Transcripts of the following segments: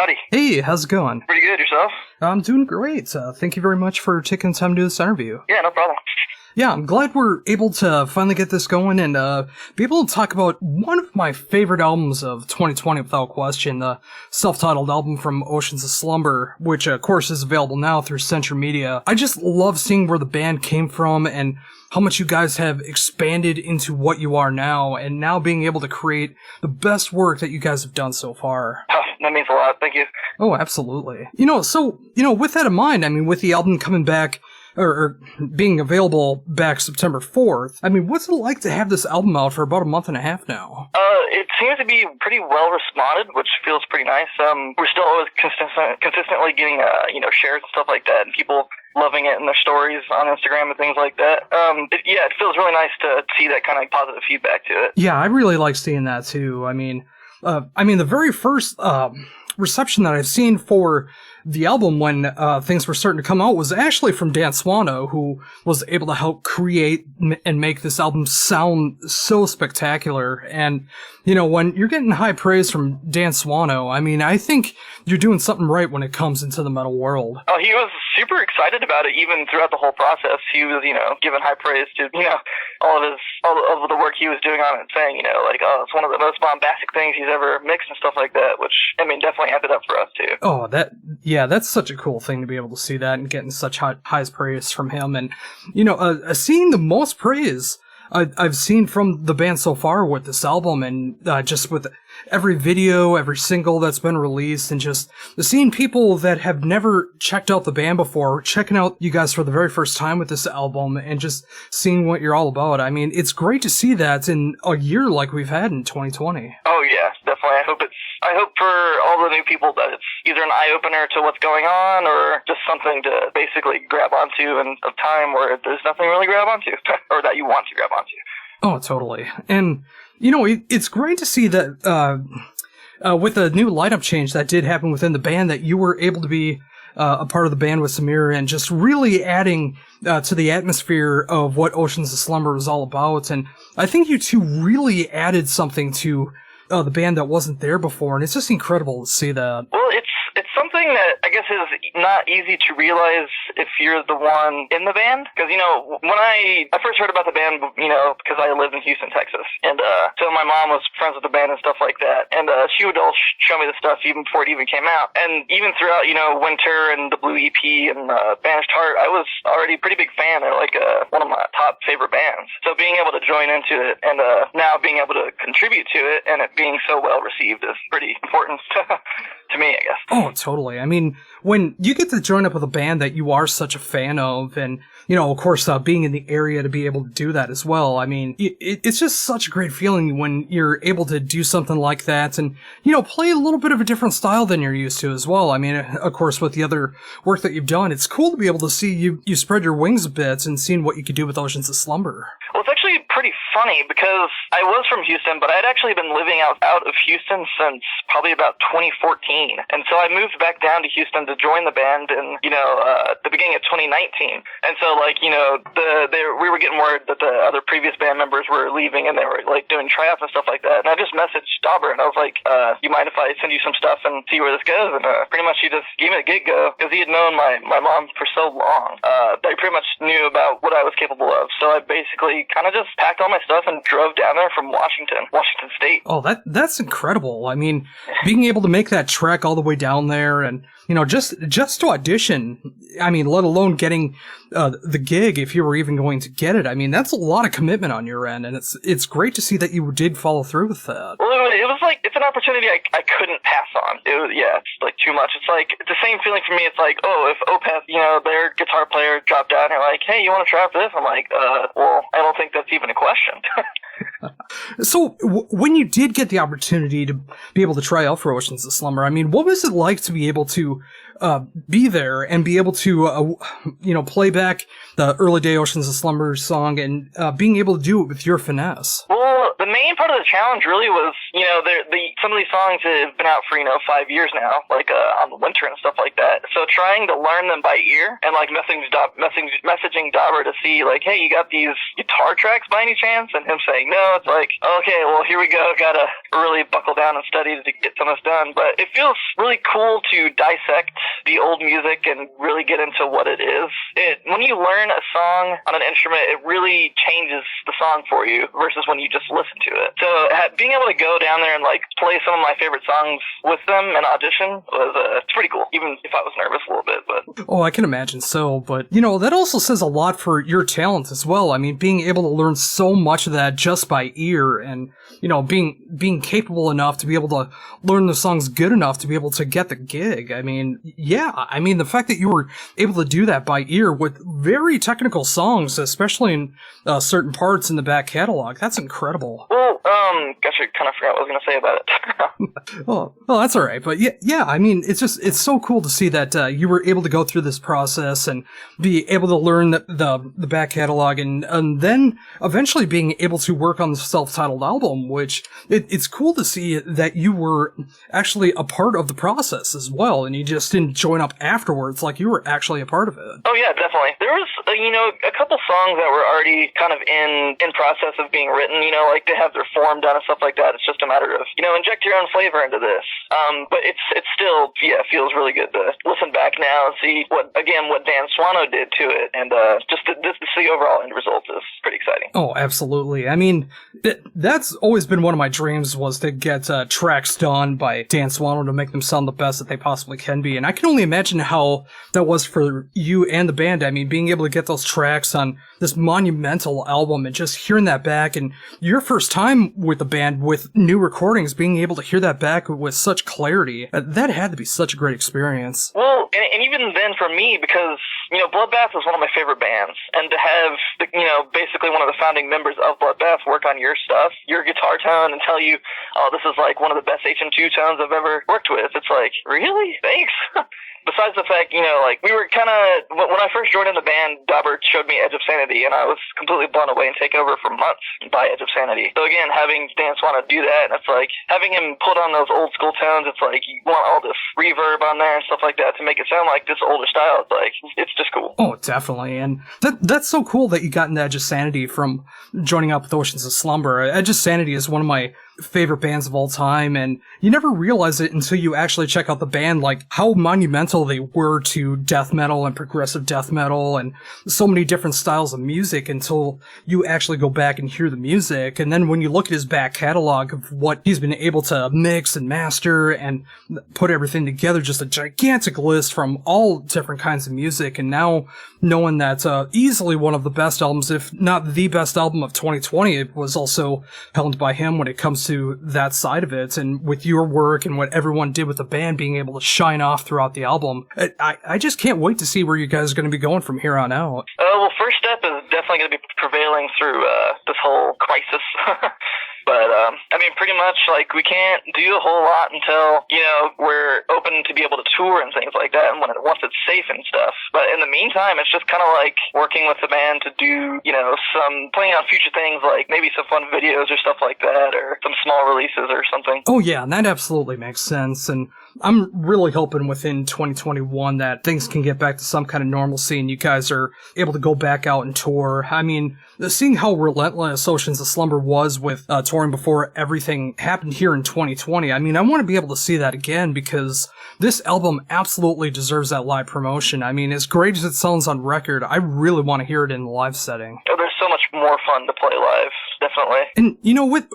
howdy. Hey, how's it going? Pretty good, yourself? I'm doing great. Thank you very much for taking time to do this interview. Yeah, no problem. Yeah, I'm glad we're able to finally get this going and be able to talk about one of my favorite albums of 2020 without question, the self-titled album from Oceans of Slumber, which of course is available now through Century Media. I just love seeing where the band came from and how much you guys have expanded into what you are now, and now being able to create the best work that you guys have done so far. Oh, that means a lot, thank you. Oh, absolutely. With that in mind, I mean, with the album coming back, or being available back September 4th, I mean, what's it like to have this album out for about a month and a half now? It seems to be pretty well responded, which feels pretty nice. We're still always consistently getting, shares and stuff like that, and people loving it in their stories on Instagram and things like that. It feels really nice to see that kind of positive feedback to it. Yeah, I really like seeing that too. I mean, the very first reception that I've seen for the album when things were starting to come out was actually from Dan Swano, who was able to help create and make this album sound so spectacular. And, when you're getting high praise from Dan Swano, I mean, I think you're doing something right when it comes into the metal world. Oh, he was super excited about it even throughout the whole process. He was, giving high praise to, all of the work he was doing on it, saying, it's one of the most bombastic things he's ever mixed and stuff like that, which, definitely amped it up for us too. Oh, that's such a cool thing to be able to see that and getting such high praise from him. And, seeing the most praise I've seen from the band so far with this album, and just with every video, every single that's been released, and just seeing people that have never checked out the band before, checking out you guys for the very first time with this album, and just seeing what you're all about. I mean, it's great to see that in a year like we've had in 2020. Oh yeah, definitely. I hope for all the new people that it's either an eye-opener to what's going on or just something to basically grab onto in a time where there's nothing really grab onto, or that you want to grab onto. Oh, totally. And, it's great to see that with the new lineup change that did happen within the band, that you were able to be a part of the band with Samir and just really adding to the atmosphere of what Oceans of Slumber was all about. And I think you two really added something to the band that wasn't there before, and it's just incredible to see that. Well, it's something that I guess is not easy to realize if you're the one in the band, because when I first heard about the band, because I lived in Houston, Texas, and so my mom was friends with the band and stuff like that, and she would all show me the stuff even before it even came out, and even throughout Winter and the Blue EP and Banished Heart, I was already a pretty big fan. They're like one of my top favorite bands. So being able to join into it and now being able to contribute to it and it being so well received is pretty important to me, I guess. Oh, totally. I mean, when you get to join up with a band that you are such a fan of, and, of course, being in the area to be able to do that as well, I mean, it's just such a great feeling when you're able to do something like that and, play a little bit of a different style than you're used to as well. I mean, of course, with the other work that you've done, it's cool to be able to see you spread your wings a bit and seeing what you could do with Oceans of Slumber. Well, it's actually pretty funny because I was from Houston, but I'd actually been living out of Houston since probably about 2014. And so I moved back down to Houston to join the band in, the beginning of 2019. And so, we were getting word that the other previous band members were leaving and they were, doing tryouts and stuff like that. And I just messaged Dauber and I was like, you mind if I send you some stuff and see where this goes? And pretty much he just gave me the gig go because he had known my mom for so long. They pretty much knew about what I was capable of. So I basically kind of just packed all my stuff and drove down there from Washington State. Oh, that's incredible. I mean, being able to make that trek all the way down there and, just to audition, I mean, let alone getting the gig if you were even going to get it. I mean, that's a lot of commitment on your end, and it's great to see that you did follow through with that. Well, it was it's an opportunity I couldn't pass on. It's too much. It's the same feeling for me. It's like, oh, if Opeth, their guitar player dropped out and they're like, hey, you want to try out for this? I'm like, well, I don't think that's even a question. So, when you did get the opportunity to be able to try out for Oceans of Slumber, I mean, what was it like to be able to be there and be able to, play back the early day Oceans of Slumber song and being able to do it with your finesse? Well, the main part of the challenge really was you know, some of these songs have been out for, 5 years now, like on the winter and stuff like that. So trying to learn them by ear and like messaging Dauber to see like, hey, you got these guitar tracks by any chance? And him saying no, it's like, okay, well, here we go. Gotta really buckle down and study to get some of this done. But it feels really cool to dissect the old music and really get into what it is. When you learn a song on an instrument, it really changes the song for you versus when you just listen to it. So being able to go down there and like play some of my favorite songs with them and audition was it's pretty cool, even if I was nervous a little bit. But oh, I can imagine so. But that also says a lot for your talent as well. I mean, being able to learn so much of that just by ear, and being capable enough to be able to learn the songs good enough to be able to get the gig. I mean, yeah, the fact that you were able to do that by ear with very technical songs, especially in certain parts in the back catalog, that's incredible. Well, gosh, I kind of forgot what I was going to say about it. well, that's all right. But yeah, I mean, it's so cool to see that you were able to go through this process and be able to learn the back catalog, and then eventually being able to work on the self-titled album, which it's cool to see that you were actually a part of the process as well, and you just didn't join up afterwards, like you were actually a part of it. Oh yeah, definitely. There was, a couple songs that were already kind of in process of being written, like they have their form done and stuff like that. It's just a matter of, inject your own flavor into this. But it's still, feels really good to listen back now and see what Dan Swano did to it, and just the overall end result is pretty exciting. Oh, absolutely. I mean, that's always been one of my dreams, was to get tracks done by Dan Swano to make them sound the best that they possibly can be. And I can only imagine how that was for you and the band. I mean, being able to get those tracks on this monumental album and just hearing that back, and your first time with the band with new recordings, being able to hear that back with such clarity, that had to be such a great experience. Well, and even then for me, because, Bloodbath was one of my favorite bands, and to have, basically one of the founding members of Bloodbath work on your stuff, your guitar tone, and tell you, oh, this is like one of the best HM2 tones I've ever worked with, it's like, really? Thanks. Besides the fact, we were kind of, when I first joined in the band, Dauber showed me Edge of Sanity, and I was completely blown away and taken over for months by Edge of Sanity. So again, having Dan Swano do that, and it's like, having him put on those old school tones, it's like, you want all this reverb on there and stuff like that to make it sound like this older style. It's like, it's just cool. Oh, definitely. And that's so cool that you got into Edge of Sanity from joining up with Oceans of Slumber. Edge of Sanity is one of my favorite bands of all time, and you never realize it until you actually check out the band, like how monumental they were to death metal and progressive death metal and so many different styles of music, until you actually go back and hear the music. And then when you look at his back catalog of what he's been able to mix and master and put everything together, just a gigantic list from all different kinds of music, and now knowing that easily one of the best albums, if not the best album of 2020, it was also helmed by him when it comes to that side of it, and with your work and what everyone did with the band being able to shine off throughout the album. I just can't wait to see where you guys are going to be going from here on out. Well, first step is definitely going to be prevailing through this whole crisis. But, pretty much, we can't do a whole lot until, we're open to be able to tour and things like that, and once it's safe and stuff. But in the meantime, it's just kind of like working with the band to do, some playing on future things, like maybe some fun videos or stuff like that, or some small releases or something. Oh, yeah, and that absolutely makes sense. And I'm really hoping within 2021 that things can get back to some kind of normalcy and you guys are able to go back out and tour. I mean, seeing how relentless Oceans of Slumber was with touring before everything happened here in 2020, I want to be able to see that again, because this album absolutely deserves that live promotion. As great as it sounds on record, I really want to hear it in the live setting. Oh, there's so much more fun to play live. Definitely. And,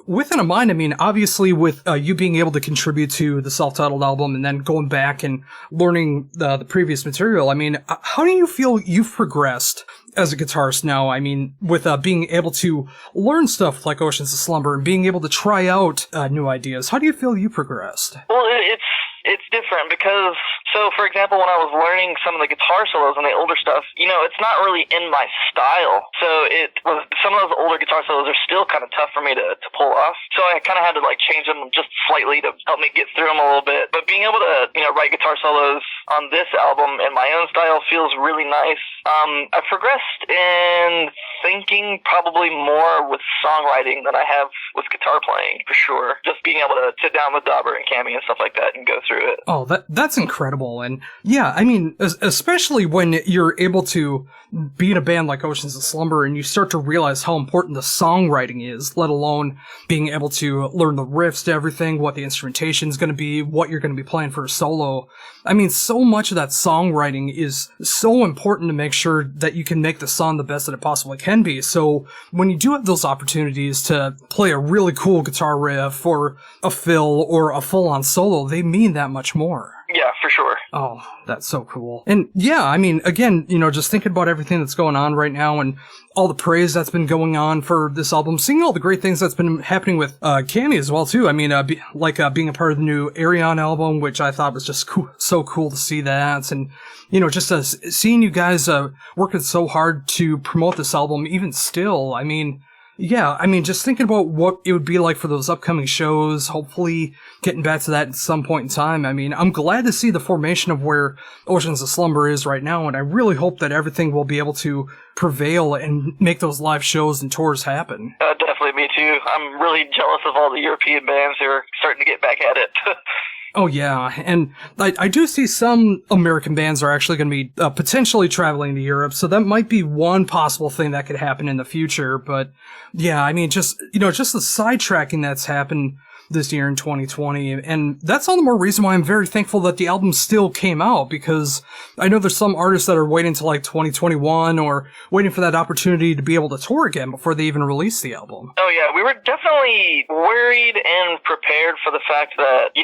with that in mind, obviously with you being able to contribute to the self-titled album and then going back and learning the previous material, how do you feel you've progressed as a guitarist now? With being able to learn stuff like Oceans of Slumber and being able to try out new ideas, how do you feel you progressed? Well, it's different because, so for example, when I was learning some of the guitar solos and the older stuff, it's not really in my style. So some of those older guitar solos are still kind of tough for me to pull off. So I kind of had to change them just slightly to help me get through them a little bit. But being able to, write guitar solos on this album in my own style feels really nice. I've progressed in thinking probably more with songwriting than I have with guitar playing, for sure. Just being able to sit down with Dauber and Cammy and stuff like that and go through it. Oh, that's incredible. And yeah, I mean, especially when you're able to be in a band like Oceans of Slumber and you start to realize how important the songwriting is, let alone being able to learn the riffs to everything, what the instrumentation is going to be, what you're going to be playing for a solo. I mean, so much of that songwriting is so important to make sure that you can make the song the best that it possibly can be. So when you do have those opportunities to play a really cool guitar riff or a fill or a full-on solo, they mean that much more. Yeah, for sure. Oh, that's so cool. And yeah, I mean, again, just thinking about everything that's going on right now and all the praise that's been going on for this album, seeing all the great things that's been happening with Cammy as well, too. I mean, being a part of the new Arion album, which I thought was just so cool to see that. And, just seeing you guys working so hard to promote this album, even still, I mean... Yeah, I mean, just thinking about what it would be like for those upcoming shows, hopefully getting back to that at some point in time. I mean, I'm glad to see the formation of where Oceans of Slumber is right now, and I really hope that everything will be able to prevail and make those live shows and tours happen. Definitely, me too. I'm really jealous of all the European bands who are starting to get back at it. Oh, yeah, and I do see some American bands are actually going to be potentially traveling to Europe, so that might be one possible thing that could happen in the future, but yeah, I mean, just the sidetracking that's happened this year in 2020, and that's all the more reason why I'm very thankful that the album still came out, because I know there's some artists that are waiting till like 2021 or waiting for that opportunity to be able to tour again before they even release the album. Oh yeah, we were definitely worried and prepared for the fact that,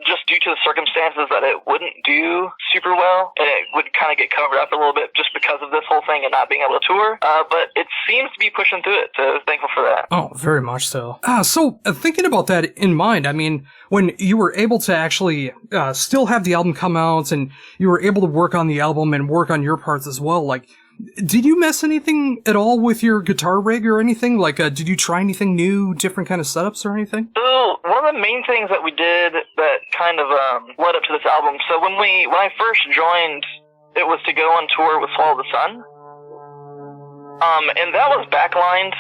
just due to the circumstances that it wouldn't do super well, and it would kind of get covered up a little bit just because of this whole thing and not being able to tour, but it seems to be pushing through it, so thankful for that. Oh, very much so. So, thinking about that in mind, I mean, when you were able to actually still have the album come out and you were able to work on the album and work on your parts as well, like, did you mess anything at all with your guitar rig or anything? Like, did you try anything new, different kind of setups or anything? So, one of the main things that we did that kind of led up to this album, so when I first joined, it was to go on tour with Swallow the Sun, and that was backlined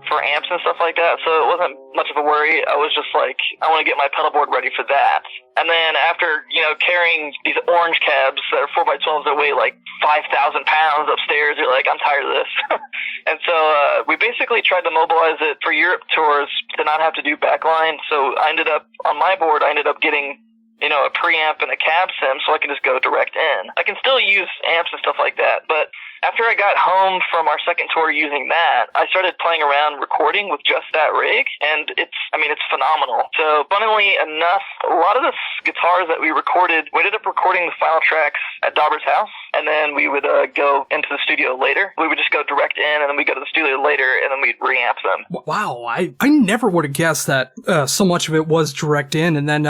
for amps and stuff like that, so it wasn't much of a worry. I was just like, I want to get my pedal board ready for that. And then after, carrying these orange cabs that are 4x12s that weigh like 5,000 pounds upstairs, you're like, I'm tired of this. And so we basically tried to mobilize it for Europe tours to not have to do backline. So I ended up getting a preamp and a cab sim so I can just go direct in. I can still use amps and stuff like that, but after I got home from our second tour using that, I started playing around recording with just that rig, and it's phenomenal. So, funnily enough, a lot of the guitars that we ended up recording the final tracks at Dauber's house, and then we would go into the studio later. We would just go direct in, and then we'd go to the studio later, and then we'd reamp them. Wow, I never would have guessed that so much of it was direct in, and then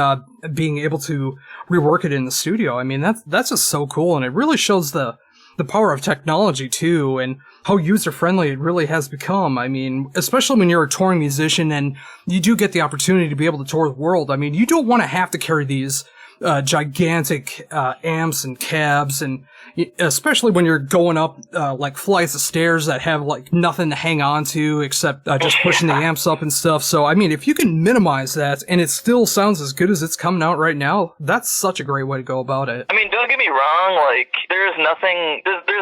being able to rework it in the studio. I mean, that's just so cool, and it really shows the power of technology, too, and how user-friendly it really has become. I mean, especially when you're a touring musician and you do get the opportunity to be able to tour the world. I mean, you don't want to have to carry these gigantic amps and cabs, and especially when you're going up like flights of stairs that have like nothing to hang on to except just pushing the amps up and stuff. So I mean, if you can minimize that and it still sounds as good as it's coming out right now, that's such a great way to go about it. I mean, don't get me wrong, like there's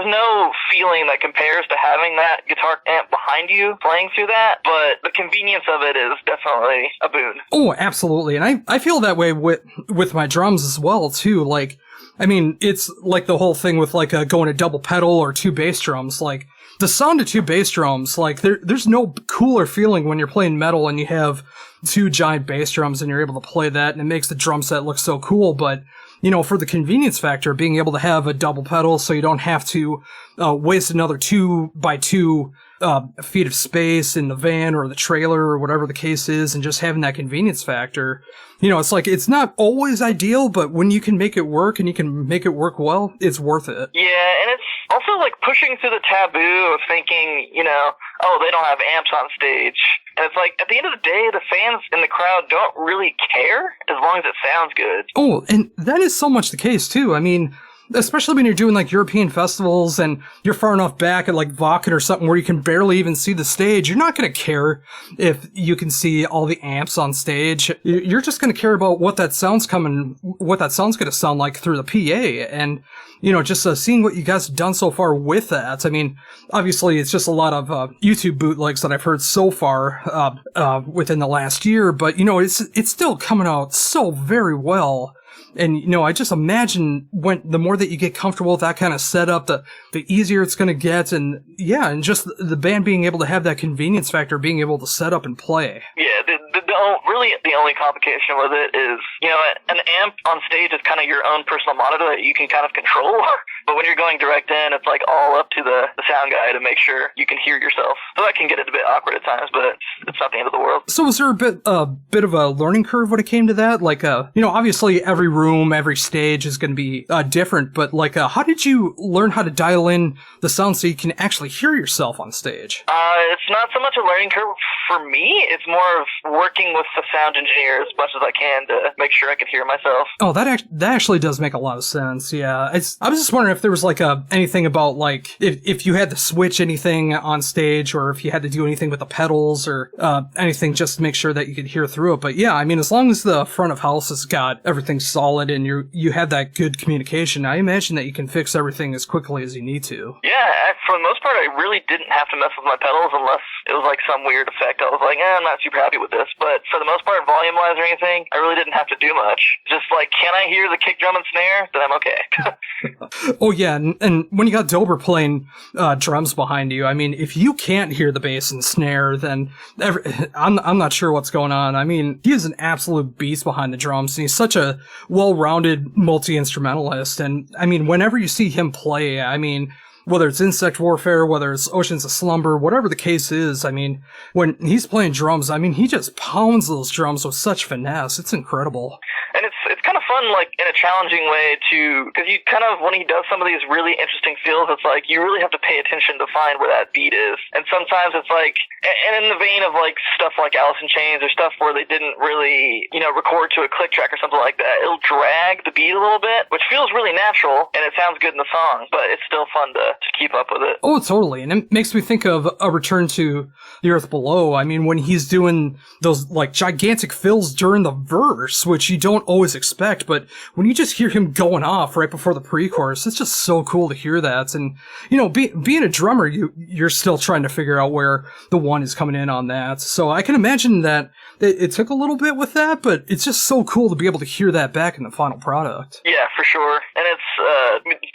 no feeling that compares to having that guitar amp behind you playing through that, but the convenience of it is definitely a boon. Oh, absolutely. And I feel that way with my drums as well, too. Like, I mean, it's like the whole thing with like going to double pedal or two bass drums. Like, the sound of two bass drums, like there's no cooler feeling when you're playing metal and you have two giant bass drums and you're able to play that, and it makes the drum set look so cool. But for the convenience factor, being able to have a double pedal so you don't have to waste another 2x2 feet of space in the van or the trailer or whatever the case is, and just having that convenience factor, it's like, it's not always ideal, but when you can make it work and you can make it work well, it's worth it. Yeah, and it's also like pushing through the taboo of thinking, oh, they don't have amps on stage. And it's like, at the end of the day, the fans in the crowd don't really care as long as it sounds good. Oh, and that is so much the case, too. I mean, especially when you're doing like European festivals and you're far enough back at like Vakken or something where you can barely even see the stage, you're not going to care if you can see all the amps on stage. You're just going to care about what that sound's going to sound like through the PA. And, just seeing what you guys have done so far with that. I mean, obviously it's just a lot of YouTube bootlegs that I've heard so far within the last year, but it's still coming out so very well. And, I just imagine the more that you get comfortable with that kind of setup, the easier it's going to get. And just the band being able to have that convenience factor, being able to set up and play. Yeah, really the only complication with it is, an amp on stage is kind of your own personal monitor that you can kind of control. But when you're going direct in, it's like all up to the sound guy to make sure you can hear yourself. So that can get a bit awkward at times, but it's not the end of the world. So was there a bit of a learning curve when it came to that? Like, obviously every room, every stage is going to be different, but like, how did you learn how to dial in the sound so you can actually hear yourself on stage? It's not so much a learning curve for me. It's more of working with the sound engineer as much as I can to make sure I can hear myself. Oh, that actually does make a lot of sense. Yeah, I was just wondering if there was like anything about like if you had to switch anything on stage or if you had to do anything with the pedals or anything just to make sure that you could hear through it. But yeah, I mean, as long as the front of house has got everything solid and you have that good communication, I imagine that you can fix everything as quickly as you need to. Yeah, for the most part, I really didn't have to mess with my pedals unless it was like some weird effect. I was like, I'm not super happy with this. But for the most part, volume-wise or anything, I really didn't have to do much. Just like, can I hear the kick drum and snare? Then I'm okay. Oh yeah, and when you got Dober playing drums behind you, I mean, if you can't hear the bass and snare, then I'm not sure what's going on. I mean, he is an absolute beast behind the drums, and he's such a well-rounded multi-instrumentalist. And I mean, whenever you see him play, I mean, whether it's Insect Warfare, whether it's Oceans of Slumber, whatever the case is, I mean, when he's playing drums, I mean, he just pounds those drums with such finesse. It's incredible. And it's kind of fun, like, in a challenging way, too, because you kind of, when he does some of these really interesting fills, it's like, you really have to pay attention to find where that beat is. And sometimes it's like, and in the vein of, like, stuff like Alice in Chains or stuff where they didn't really, record to a click track or something like that, it'll drag the beat a little bit, which feels really natural, and it sounds good in the song, but it's still fun to keep up with it. Oh, totally. And it makes me think of A Return to the Earth Below. I mean, when he's doing those, like, gigantic fills during the verse, which you don't always expect, but when you just hear him going off right before the pre-chorus, it's just so cool to hear that. And, being a drummer, you're still trying to figure out where the one is coming in on that. So I can imagine that it took a little bit with that, but it's just so cool to be able to hear that back in the final product. Yeah, for sure. And it's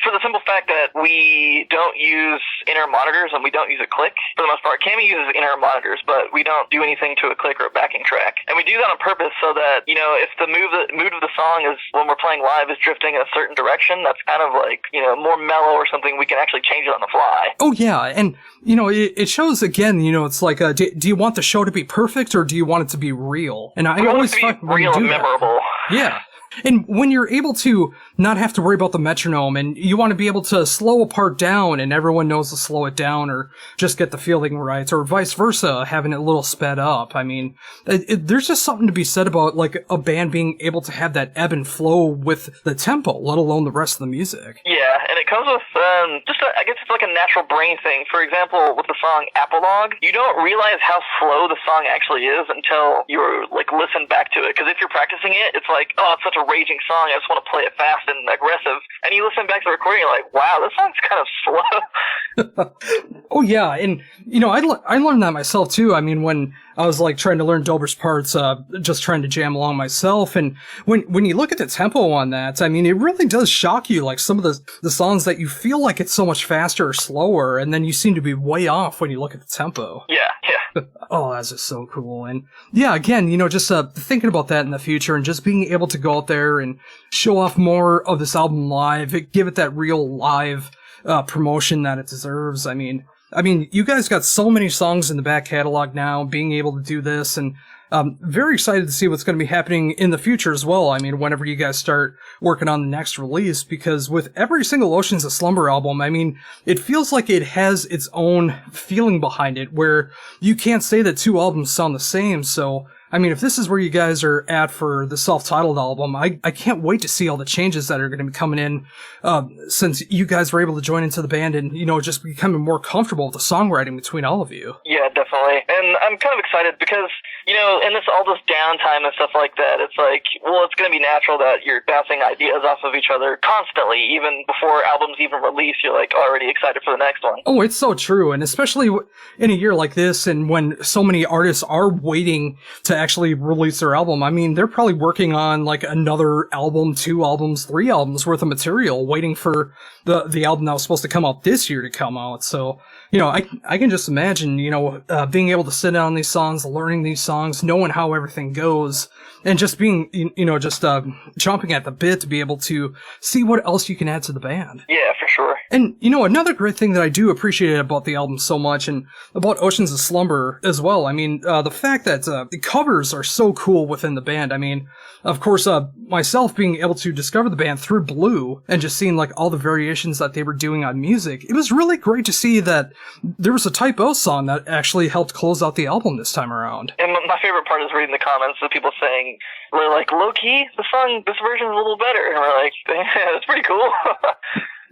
for the simple fact that we don't use inner monitors and we don't use a click for the most part. Cammy uses inner monitors, but we don't do anything to a click or a backing track. And we do that on purpose so that, if the mood of the song is, when we're playing live, is drifting in a certain direction, that's kind of like, more mellow or something, we can actually change it on the fly. Oh, yeah. And, it shows again, it's like, do you want the show to be perfect or do you want it to be real? And I always find real and memorable. Yeah. And when you're able to not have to worry about the metronome and you want to be able to slow a part down and everyone knows to slow it down or just get the feeling right or vice versa, having it a little sped up. I mean, there's just something to be said about like a band being able to have that ebb and flow with the tempo, let alone the rest of the music. Yeah, and it comes with I guess it's like a natural brain thing. For example, with the song Apolog, you don't realize how slow the song actually is until you like listen back to it. Because if you're practicing it, it's like, oh, it's such a raging song, I just want to play it fast and aggressive. And you listen back to the recording, you're like, wow, this song's kind of slow. Oh yeah, and I learned that myself too. I mean, when I was like trying to learn Dober's parts, just trying to jam along myself, and when you look at the tempo on that, I mean, it really does shock you. Like some of the songs that you feel like it's so much faster or slower, and then you seem to be way off when you look at the tempo. Yeah. Oh, that's just so cool. And yeah, again, just thinking about that in the future and just being able to go out there and show off more of this album live, give it that real live promotion that it deserves. I mean, you guys got so many songs in the back catalog now, being able to do this, and very excited to see what's going to be happening in the future as well. I mean, whenever you guys start working on the next release, because with every single Oceans of Slumber album, I mean, it feels like it has its own feeling behind it, where you can't say that two albums sound the same. So I mean, if this is where you guys are at for the self-titled album, I can't wait to see all the changes that are going to be coming in, since you guys were able to join into the band and, just becoming more comfortable with the songwriting between all of you. Yeah, definitely. And I'm kind of excited because, in all this downtime and stuff like that, it's like, well, it's going to be natural that you're bouncing ideas off of each other constantly, even before albums even release, you're like already excited for the next one. Oh, it's so true. And especially in a year like this and when so many artists are waiting to actually release their album, I mean, they're probably working on like another album, 2 albums, 3 albums worth of material, waiting for the album that was supposed to come out this year to come out. So, I can just imagine, being able to sit down on these songs, learning these songs, knowing how everything goes, and just being, chomping at the bit to be able to see what else you can add to the band. Yeah, for sure. And, another great thing that I do appreciate about the album so much, and about Oceans of Slumber as well, I mean, the fact that the covers are so cool within the band. I mean, of course, myself being able to discover the band through Blue, and just seeing, like, all the variations that they were doing on music, it was really great to see that there was a Type O song that actually helped close out the album this time around. And my favorite part is reading the comments of people saying, we're like, low-key, this version is a little better. And we're like, yeah, that's pretty cool.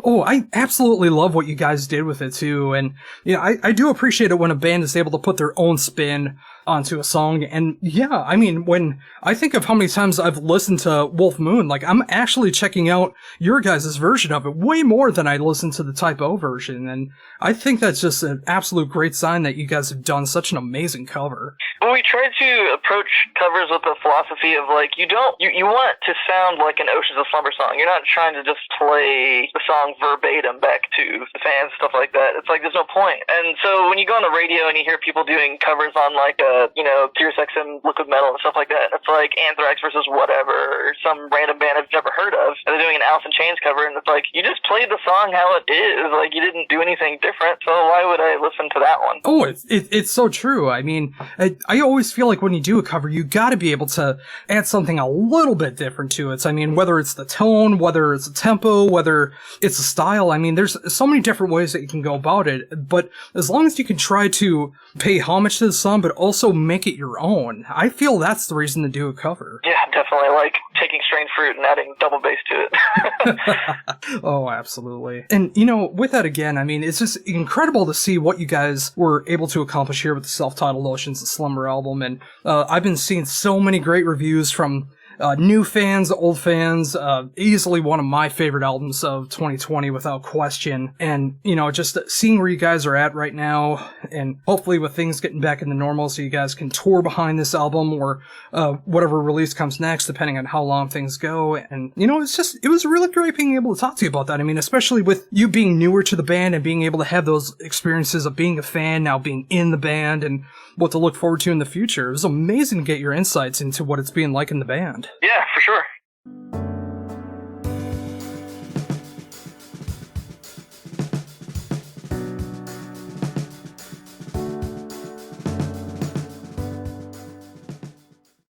Oh, I absolutely love what you guys did with it, too. And, I do appreciate it when a band is able to put their own spin onto a song. And yeah, I mean, when I think of how many times I've listened to Wolf Moon, like, I'm actually checking out your guys' version of it way more than I listened to the Type O version. And I think that's just an absolute great sign that you guys have done such an amazing cover. Well, we try to approach covers with the philosophy of, like, you want it to sound like an Oceans of Slumber song. You're not trying to just play the song verbatim back to the fans, stuff like that. It's like, there's no point. And so when you go on the radio and you hear people doing covers on, like, Tears XM Liquid Metal and stuff like that, it's like Anthrax versus whatever, or some random band I've never heard of, and they're doing an Alice in Chains cover, and it's like, you just played the song how it is. Like, you didn't do anything different, so why would I listen to that one? Oh, it's so true. I mean, I always feel like when you do a cover, you gotta be able to add something a little bit different to it. So, I mean, whether it's the tone, whether it's the tempo, whether it's the style, I mean, there's so many different ways that you can go about it, but as long as you can try to pay homage to the song, but also make it your own, I feel that's the reason to do a cover. Yeah, definitely, like taking strained fruit and adding double bass to it. Oh, absolutely. And, with that again, I mean, it's just incredible to see what you guys were able to accomplish here with the self-titled Oceans of Slumber album, and I've been seeing so many great reviews from new fans, old fans, easily one of my favorite albums of 2020 without question. And, just seeing where you guys are at right now, and hopefully with things getting back in the normal so you guys can tour behind this album or whatever release comes next, depending on how long things go. And, it was really great being able to talk to you about that. I mean, especially with you being newer to the band and being able to have those experiences of being a fan, now being in the band, and what to look forward to in the future. It was amazing to get your insights into what it's being like in the band. Yeah, for sure.